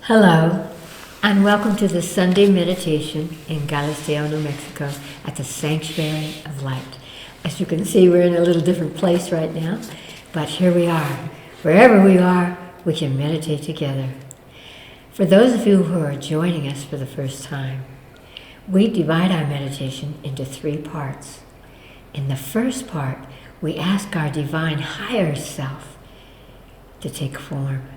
Hello, and welcome to the Sunday meditation in Galisteo, New Mexico, at the Sanctuary of Light. As you can see, we're in a little different place right now, but here we are. Wherever we are, we can meditate together. For those of you who are joining us for the first time, we divide our meditation into 3 parts. In the first part, we ask our divine higher self to take form,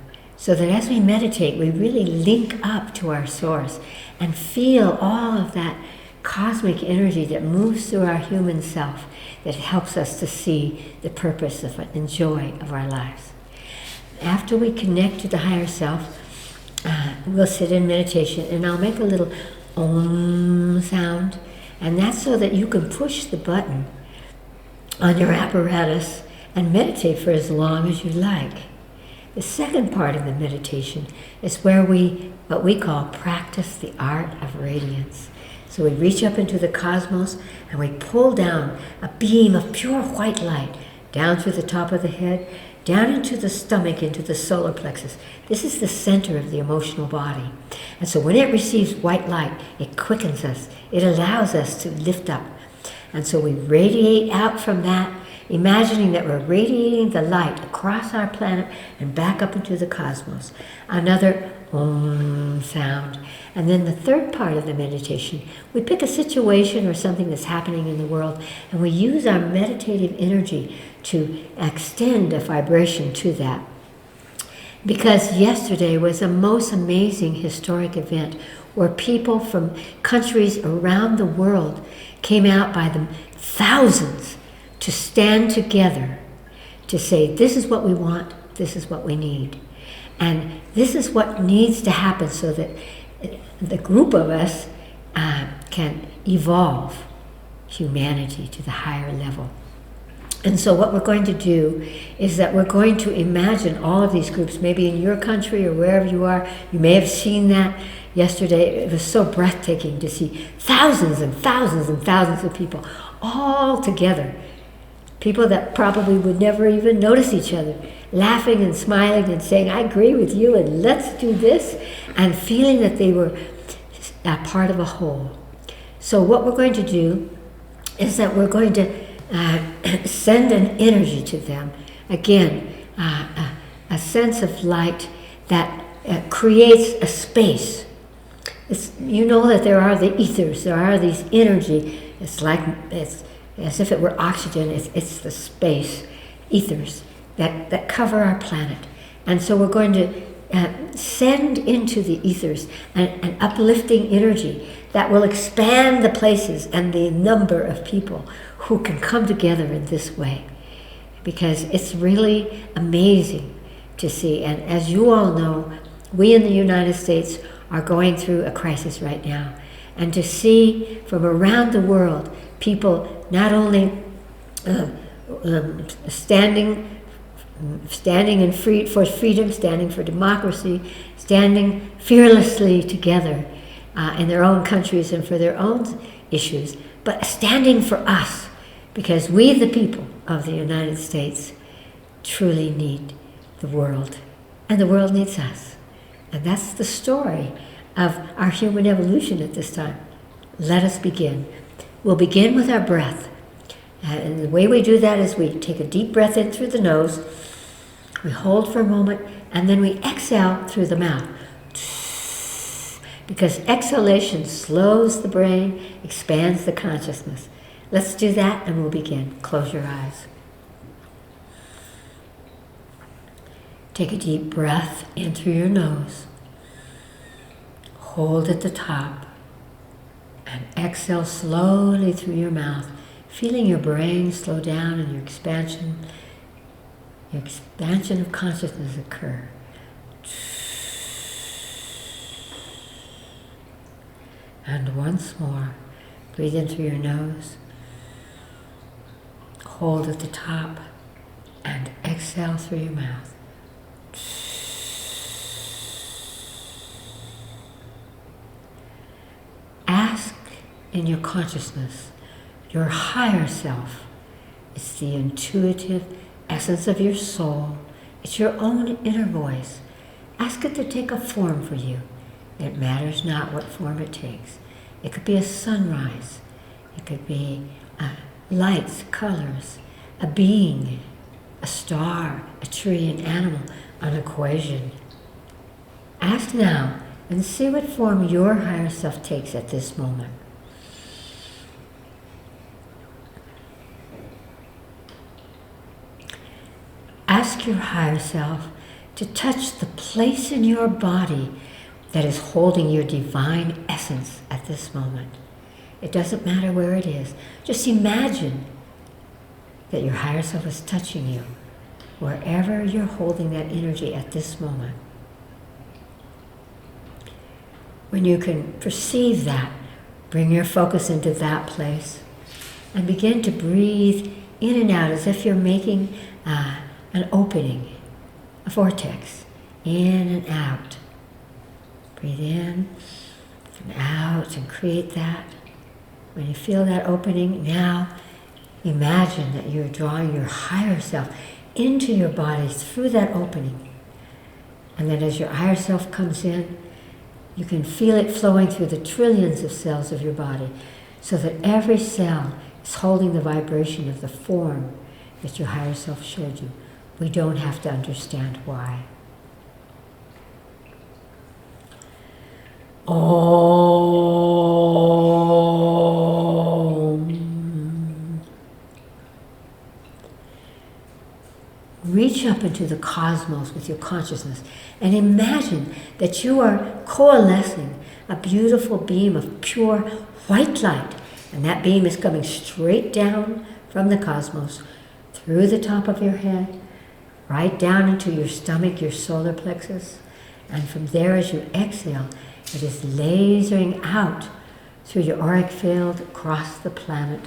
so that as we meditate, we really link up to our source and feel all of that cosmic energy that moves through our human self that helps us to see the purpose of and joy of our lives. After we connect to the higher self, we'll sit in meditation, and I'll make a little Om sound, and that's so that you can push the button on your apparatus and meditate for as long as you like. The second part of the meditation is where what we call practice the art of radiance. So we reach up into the cosmos and we pull down a beam of pure white light down through the top of the head, down into the stomach, into the solar plexus. This is the center of the emotional body. And so when it receives white light, it quickens us. It allows us to lift up. And so we radiate out from that, imagining that we're radiating the light across our planet and back up into the cosmos. Another Om sound. And then the third part of the meditation, we pick a situation or something that's happening in the world, and we use our meditative energy to extend a vibration to that. Because yesterday was a most amazing historic event where people from countries around the world came out by the thousands to stand together to say, this is what we want, this is what we need. And this is what needs to happen so that the group of us can evolve humanity to the higher level. And so what we're going to do is that we're going to imagine all of these groups, maybe in your country or wherever you are. You may have seen that yesterday. It was so breathtaking to see thousands and thousands and thousands of people all together. People that probably would never even notice each other, laughing and smiling and saying, I agree with you and let's do this, and feeling that they were a part of a whole. So what we're going to do is that we're going to send an energy to them. Again, a sense of light that creates a space. You know that there are the ethers, there are these energy. It's as if it were oxygen. It's the space, ethers, that cover our planet. And so we're going to send into the ethers an uplifting energy that will expand the places and the number of people who can come together in this way. Because it's really amazing to see. And as you all know, we in the United States are going through a crisis right now. And to see from around the world people not only standing for freedom, standing for democracy, standing fearlessly together in their own countries and for their own issues, but standing for us, because we, the people of the United States, truly need the world, and the world needs us. And that's the story of our human evolution at this time. Let us begin. We'll begin with our breath. And the way we do that is we take a deep breath in through the nose, we hold for a moment, and then we exhale through the mouth. Because exhalation slows the brain, expands the consciousness. Let's do that and we'll begin. Close your eyes. Take a deep breath in through your nose. Hold at the top. And exhale slowly through your mouth, feeling your brain slow down and your expansion of consciousness occur. And once more, breathe in through your nose, hold at the top, and exhale through your mouth. Ask in your consciousness, your higher self. It's the intuitive essence of your soul. It's your own inner voice Ask it to take a form for you. It matters not what form it takes. It could be a sunrise. It could be lights, colors, a being, a star, a tree, an animal, an equation. Ask now and see what form your higher self takes at this moment. Ask your higher self to touch the place in your body that is holding your divine essence at this moment. It doesn't matter where it is. Just imagine that your higher self is touching you wherever you're holding that energy at this moment. When you can perceive that, bring your focus into that place and begin to breathe in and out as if you're making an opening, a vortex, in and out. Breathe in and out and create that. When you feel that opening, now imagine that you're drawing your higher self into your body through that opening. And then as your higher self comes in, you can feel it flowing through the trillions of cells of your body so that every cell is holding the vibration of the form that your higher self showed you. We don't have to understand why. Om. Reach up into the cosmos with your consciousness and imagine that you are coalescing a beautiful beam of pure white light. And that beam is coming straight down from the cosmos, through the top of your head, right down into your stomach, your solar plexus. And from there, as you exhale, it is lasering out through your auric field, across the planet,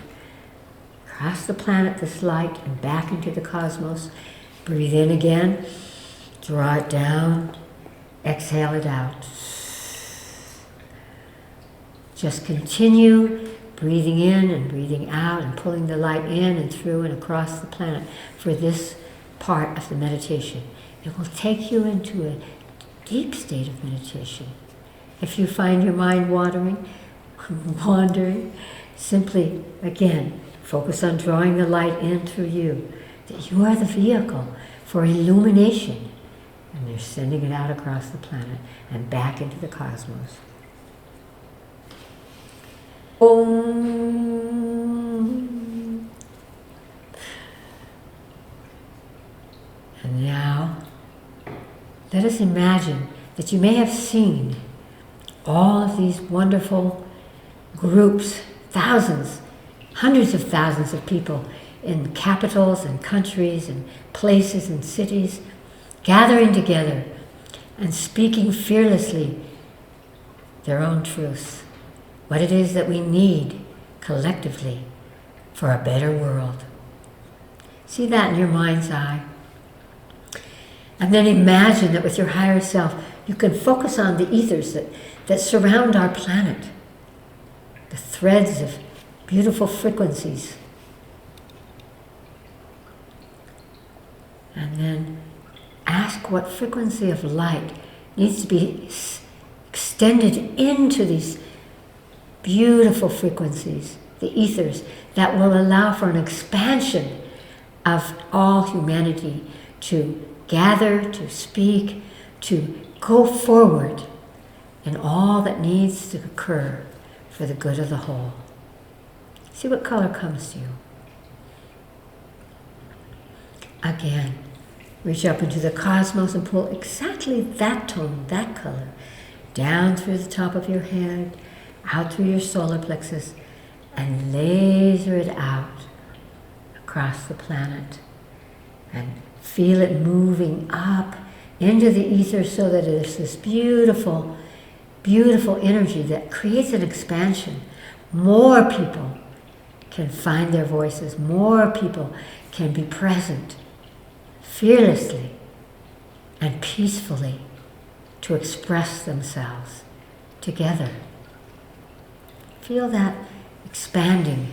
this light, and back into the cosmos. Breathe in again, draw it down, exhale it out. Just continue breathing in and breathing out and pulling the light in and through and across the planet for this part of the meditation. It will take you into a deep state of meditation. If you find your mind wandering, simply, again, focus on drawing the light in through you, that you are the vehicle for illumination. And you're sending it out across the planet and back into the cosmos. Om. And now, let us imagine that you may have seen all of these wonderful groups, thousands, hundreds of thousands of people in capitals and countries and places and cities, gathering together and speaking fearlessly their own truths, what it is that we need collectively for a better world. See that in your mind's eye. And then imagine that with your higher self, you can focus on the ethers that surround our planet, the threads of beautiful frequencies. And then ask what frequency of light needs to be extended into these beautiful frequencies, the ethers, that will allow for an expansion of all humanity to gather, to speak, to go forward in all that needs to occur for the good of the whole. See what color comes to you. Again, reach up into the cosmos and pull exactly that tone, that color, down through the top of your head, out through your solar plexus, and laser it out across the planet. And feel it moving up into the ether so that it is this beautiful, beautiful energy that creates an expansion. More people can find their voices. More people can be present fearlessly and peacefully to express themselves together. Feel that expanding,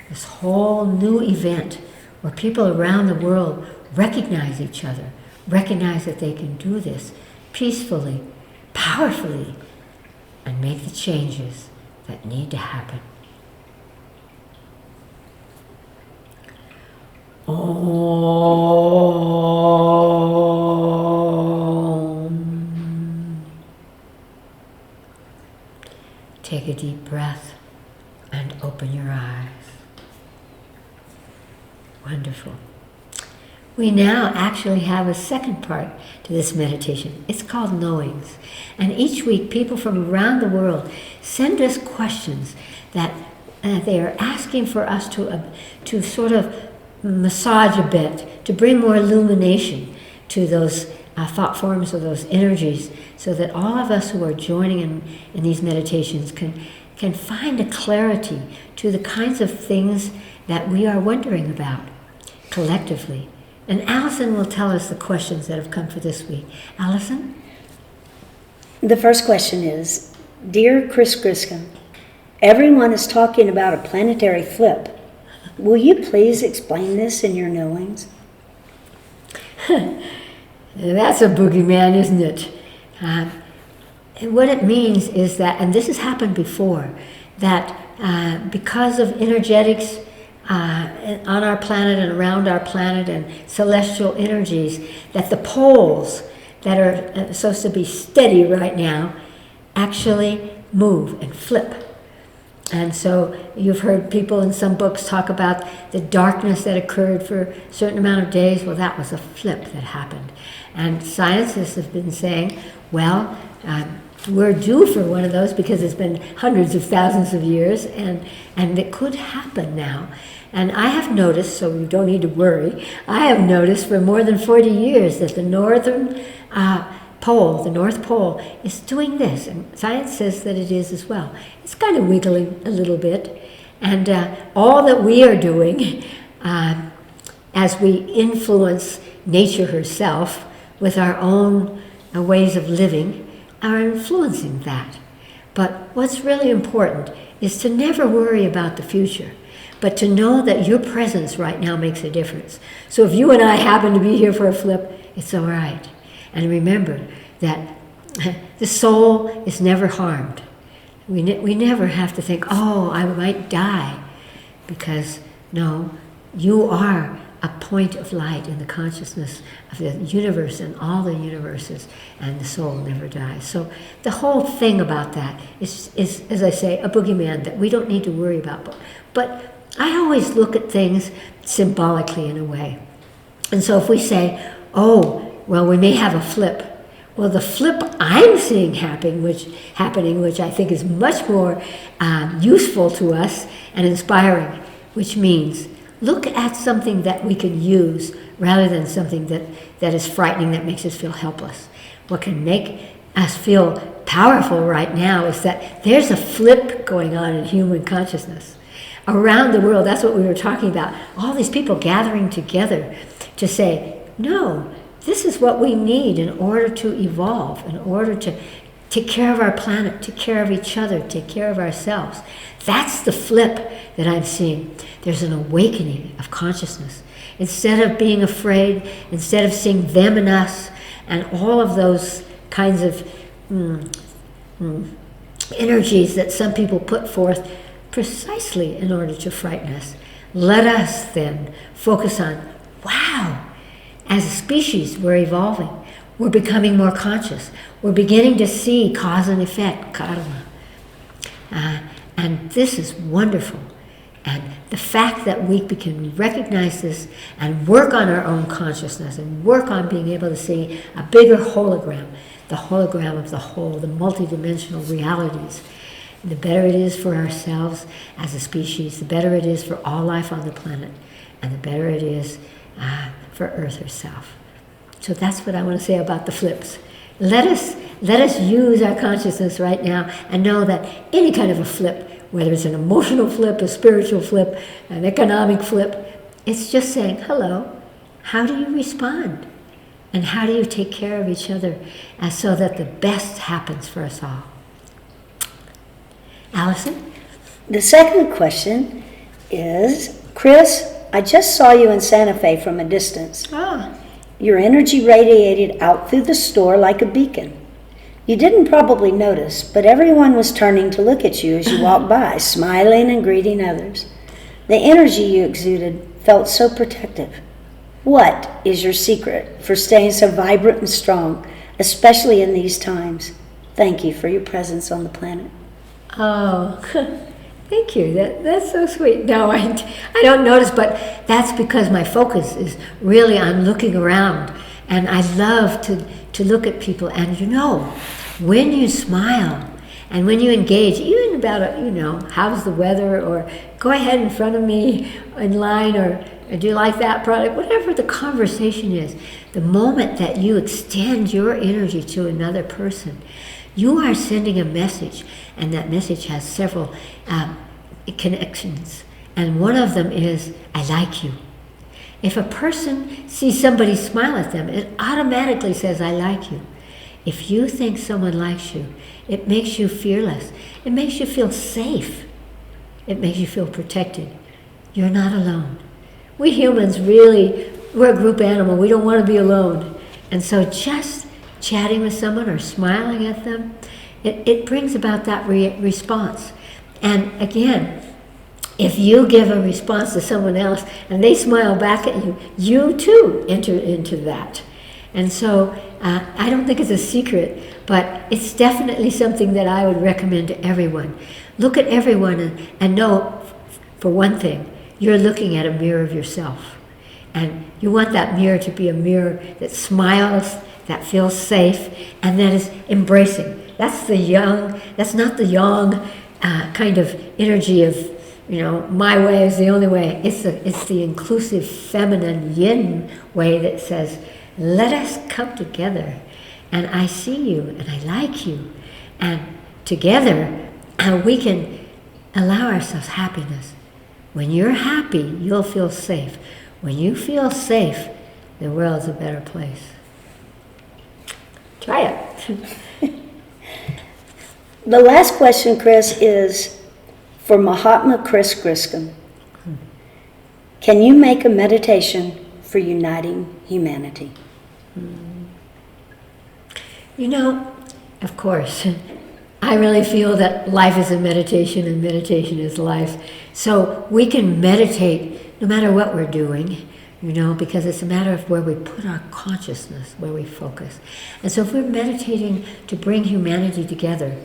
this whole new event where people around the world recognize each other, recognize that they can do this, peacefully, powerfully, and make the changes that need to happen. Om. Take a deep breath and open your eyes. Wonderful. We now actually have a second part to this meditation. It's called knowings. And each week, people from around the world send us questions that they are asking for us to sort of massage a bit, to bring more illumination to those thought forms or those energies, so that all of us who are joining in these meditations can find a clarity to the kinds of things that we are wondering about collectively. And Allison will tell us the questions that have come for this week. Allison? The first question is, Dear Chris Griscom, everyone is talking about a planetary flip. Will you please explain this in your knowings? That's a boogeyman, isn't it? And what it means is that, and this has happened before, that because of energetics on our planet and around our planet and celestial energies, that the poles that are supposed to be steady right now actually move and flip. And so you've heard people in some books talk about the darkness that occurred for a certain amount of days. Well, that was a flip that happened. And scientists have been saying, well, we're due for one of those because it's been hundreds of thousands of years, and it could happen now. And I have noticed, so you don't need to worry, I have noticed for more than 40 years that the northern pole, the North Pole, is doing this, and science says that it is as well. It's kind of wiggling a little bit, and all that we are doing as we influence nature herself with our own ways of living are influencing that. But what's really important is to never worry about the future, but to know that your presence right now makes a difference. So if you and I happen to be here for a flip, it's all right. And remember that the soul is never harmed. We never have to think, oh, I might die. Because, no, you are a point of light in the consciousness of the universe and all the universes, and the soul never dies. So the whole thing about that is, as I say, a boogeyman that we don't need to worry about. But I always look at things symbolically in a way. And so if we say, oh, well, we may have a flip. Well, the flip I'm seeing happening, which I think is much more useful to us and inspiring, which means look at something that we can use rather than something that is frightening, that makes us feel helpless. What can make us feel powerful right now is that there's a flip going on in human consciousness. Around the world, that's what we were talking about. All these people gathering together to say, no, this is what we need in order to evolve, in order to take care of our planet, take care of each other, take care of ourselves. That's the flip that I'm seeing. There's an awakening of consciousness. Instead of being afraid, instead of seeing them and us, and all of those kinds of energies that some people put forth precisely in order to frighten us, let us then focus on, wow, as a species, we're evolving. We're becoming more conscious. We're beginning to see cause and effect, karma. And this is wonderful. And the fact that we can recognize this and work on our own consciousness and work on being able to see a bigger hologram, the hologram of the whole, the multidimensional realities, the better it is for ourselves as a species, the better it is for all life on the planet, and the better it is for Earth herself. So that's what I want to say about the flips. Let us use our consciousness right now and know that any kind of a flip, whether it's an emotional flip, a spiritual flip, an economic flip, it's just saying, hello, how do you respond? And how do you take care of each other so that the best happens for us all? Allison? The second question is, Chris, I just saw you in Santa Fe from a distance. Oh. Your energy radiated out through the store like a beacon. You didn't probably notice, but everyone was turning to look at you as you walked by, smiling and greeting others. The energy you exuded felt so protective. What is your secret for staying so vibrant and strong, especially in these times? Thank you for your presence on the planet. Oh, thank you. That's so sweet. No, I don't notice, but that's because my focus is really on looking around. And I love to look at people. And when you smile and when you engage, even about, how's the weather, or go ahead in front of me in line, or do you like that product? Whatever the conversation is, the moment that you extend your energy to another person, you are sending a message, and that message has several connections. And one of them is, I like you. If a person sees somebody smile at them, it automatically says, I like you. If you think someone likes you, it makes you fearless. It makes you feel safe. It makes you feel protected. You're not alone. We humans we're a group animal. We don't want to be alone. And so just chatting with someone or smiling at them, it brings about that response. And again, if you give a response to someone else and they smile back at you, you too enter into that. And so I don't think it's a secret, but it's definitely something that I would recommend to everyone. Look at everyone and know, for one thing, you're looking at a mirror of yourself. And you want that mirror to be a mirror that smiles, that feels safe, and that is embracing. That's not the yang kind of energy of, my way is the only way. It's the inclusive feminine yin way that says, let us come together, and I see you, and I like you, and together we can allow ourselves happiness. When you're happy, you'll feel safe. When you feel safe, the world's a better place. Try it. The last question, Chris, is for Mahatma Chris Griscom. Can you make a meditation for uniting humanity? Of course, I really feel that life is a meditation and meditation is life. So we can meditate no matter what we're doing, because it's a matter of where we put our consciousness, where we focus. And so if we're meditating to bring humanity together,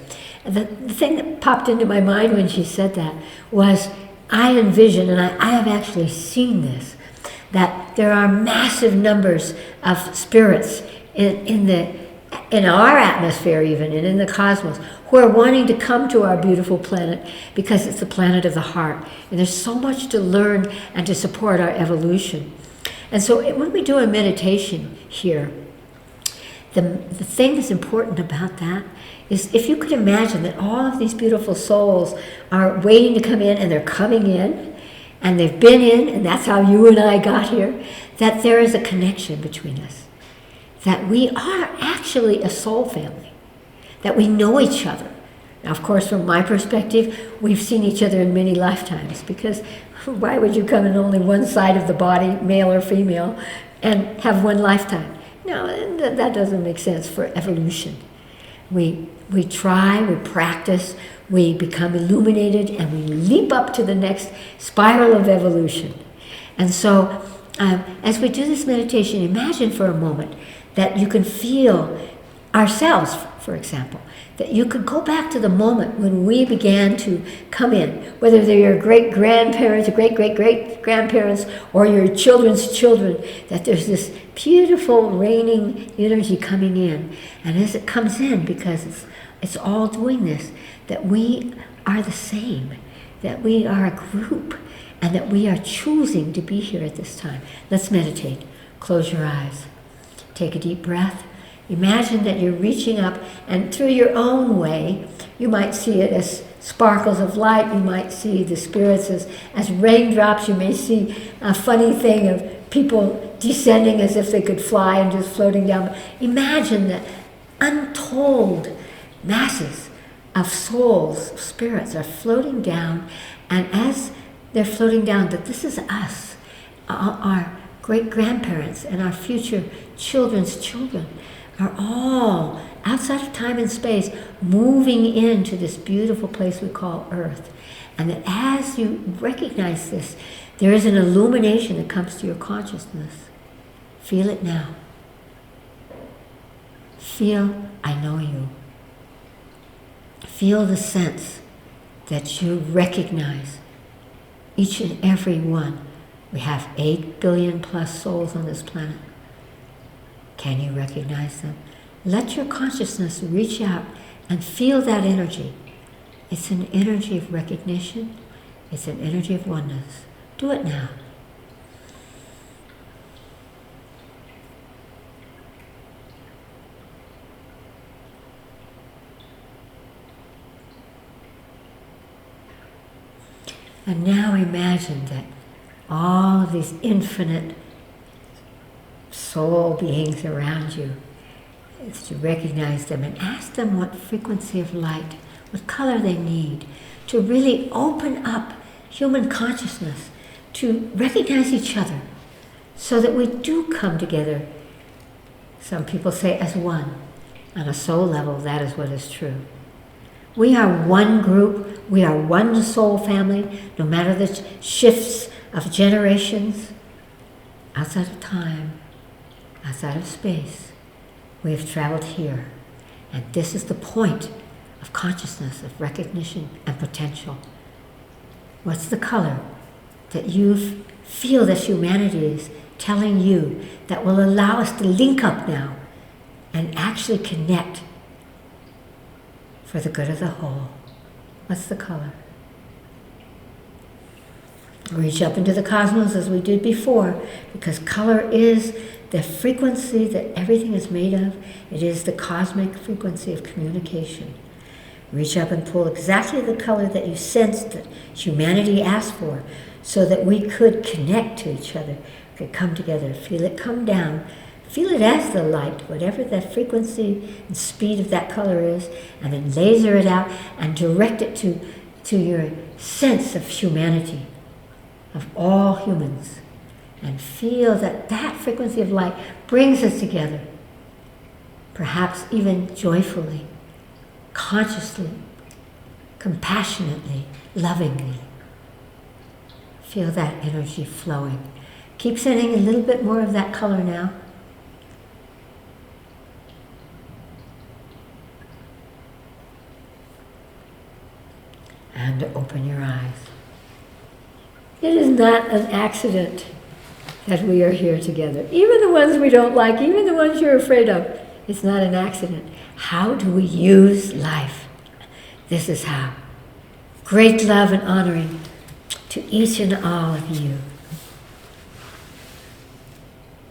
the thing that popped into my mind when she said that was, I envision, and I have actually seen this, that there are massive numbers of spirits in our atmosphere even, and in the cosmos, who are wanting to come to our beautiful planet because it's the planet of the heart. And there's so much to learn and to support our evolution. And so when we do a meditation here, the thing that's important about that is, if you could imagine that all of these beautiful souls are waiting to come in, and they're coming in, and they've been in, and that's how you and I got here, that there is a connection between us, that we are actually a soul family, that we know each other. Now, of course, from my perspective, we've seen each other in many lifetimes, because why would you come in only one side of the body, male or female, and have one lifetime? No, that doesn't make sense for evolution. We try, we practice, we become illuminated, and we leap up to the next spiral of evolution. And so, as we do this meditation, imagine for a moment that you can feel ourselves, for example, that you could go back to the moment when we began to come in, whether they're your great-grandparents, or great-great-great-grandparents, or your children's children, that there's this beautiful raining energy coming in. And as it comes in, because it's all doing this, that we are the same, that we are a group, and that we are choosing to be here at this time. Let's meditate. Close your eyes. Take a deep breath. Imagine that you're reaching up, and through your own way, you might see it as sparkles of light. You might see the spirits as raindrops. You may see a funny thing of people descending as if they could fly and just floating down. Imagine that untold masses of souls, spirits, are floating down, and as they're floating down, that this is us, our great-grandparents, and our future children's children are all outside of time and space, moving into this beautiful place we call Earth. And that as you recognize this, there is an illumination that comes to your consciousness. Feel it now. Feel, I know you. Feel the sense that you recognize each and every one. We have 8 billion plus souls on this planet. Can you recognize them? Let your consciousness reach out and feel that energy. It's an energy of recognition. It's an energy of oneness. Do it now. And now imagine that all of these infinite soul beings around you, as you recognize them and ask them what frequency of light, what color they need to really open up human consciousness, to recognize each other so that we do come together. Some people say as one. On a soul level, that is what is true. We are one group, we are one soul family, no matter the shifts of generations, outside of time, outside of space. We have traveled here, and this is the point of consciousness, of recognition and potential. What's the color that you feel that humanity is telling you that will allow us to link up now and actually connect for the good of the whole? What's the color? Reach up into the cosmos as we did before, because color is the frequency that everything is made of. It is the cosmic frequency of communication. Reach up and pull exactly the color that you sensed that humanity asked for, so that we could connect to each other, could come together, feel it come down, feel it as the light, whatever that frequency and speed of that color is, and then laser it out and direct it to your sense of humanity, of all humans, and feel that that frequency of light brings us together, perhaps even joyfully, consciously, compassionately, lovingly. Feel that energy flowing. Keep sending a little bit more of that color now. And open your eyes. It is not an accident that we are here together. Even the ones we don't like, even the ones you're afraid of, it's not an accident. How do we use life? This is how. Great love and honoring to each and all of you.